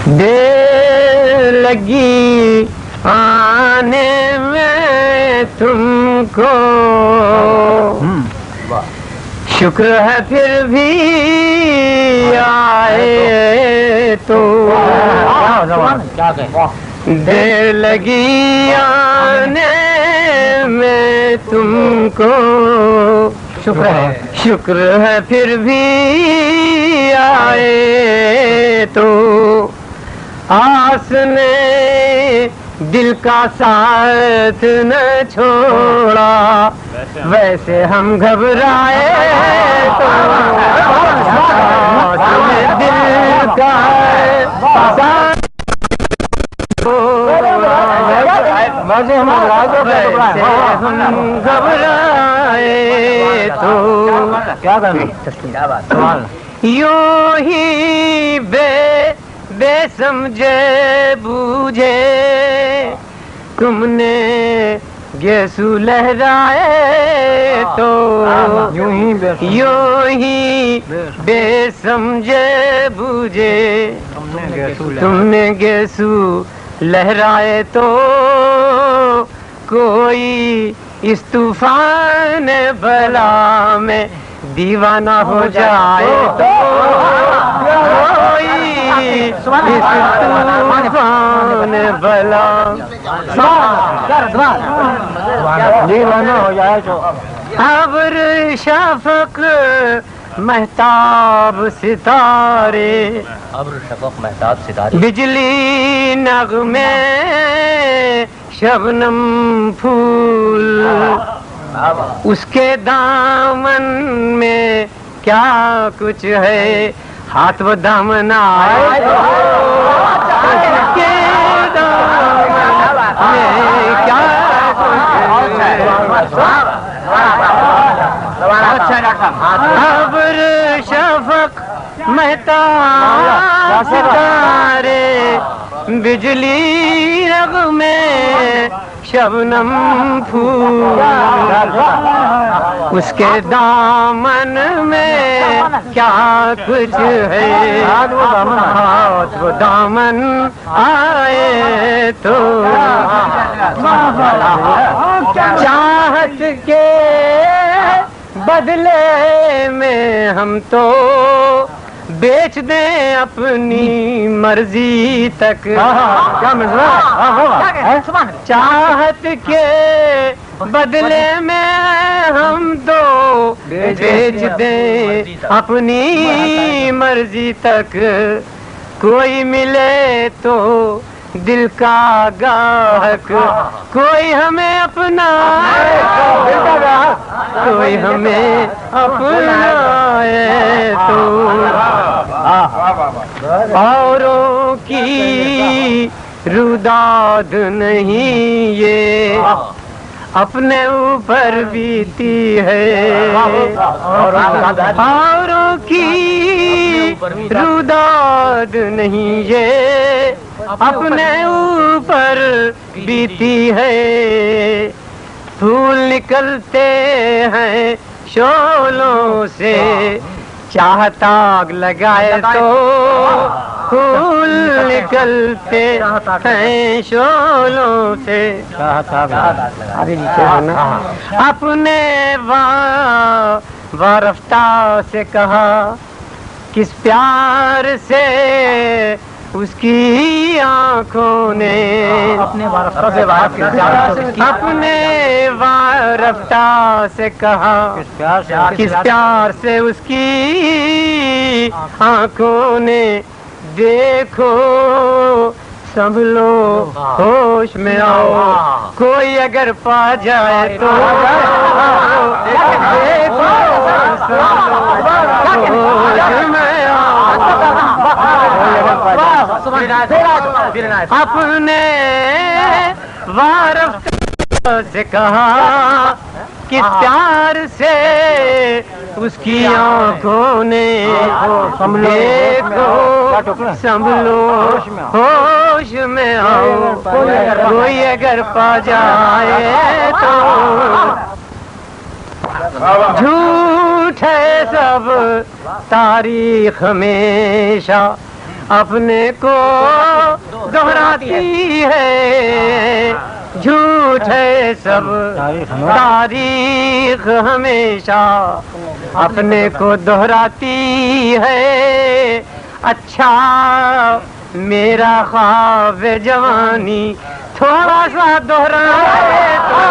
देर लगी आने में तुमको, शुक्र है फिर भी आए तो। देर लगी आने में तुमको, शुक्र है फिर भी आए तो। आस ने दिल का साथ न छोड़ा, वैसे हम घबराए तो। आस ने दिल का साथ वैसे हम घबराए तो। क्या करना यूं ही बेसमझे बूझे तुमने गेसू लहराए तो। यूं ही बेसमझे बूझे तुमने गेसू लहराए तो। कोई इस तूफान बला में दीवाना हो जाए तो। कोई इस तूफान बला दीवाना हो जाए तो। अब्र शफक महताब सितारे, अब्र शफक महताब सितारे, बिजली नगमे शबनम फूल, उसके दामन में क्या कुछ है, हाथ वो दामन आए तो। उसके दामन में क्या कुछ है। अब्र शफक महताब सितारे, बिजली रग में शबनम फूल, उसके दामन में क्या कुछ है, हाथ वो दामन आए तो। चाहत के बदले में हम तो बेच दें अपनी मर्जी तक। क्या चाहत के बदले में हम तो बेच दें अपनी मर्जी तक। कोई मिले तो दिल का गाहक, कोई हमें अपना, कोई हमें अपनाए तो। औरों की रुदाद नहीं ये, अपने ऊपर बीती है। औरों की रुदाद नहीं ये, अपने ऊपर बीती है। फूल निकलते हैं शोलों से, चाहता आग लगाए तो। फूल निकलते हैं शोलों से, अपने वारफ्ता से कहा, किस प्यार से उसकी आंखों ने, अपने वारफ्ता से कहा, किस प्यार से उसकी आंखों ने। देखो संभलो होश में आओ, कोई अगर पा जाए तो। देखो होश में आओ, अपने वारफ्ता से कहा, किस प्यार से उसकी आंखों ने। देखो संभलो होश में आओ, कोई अगर पा जाए तो। झूठ झूठ है सब तारीख हमेशा अपने को दोहराती है। झूठ है सब तारीख हमेशा अपने को दोहराती है। अच्छा मेरा ख्वाब जवानी थोड़ा सा दोहराए तो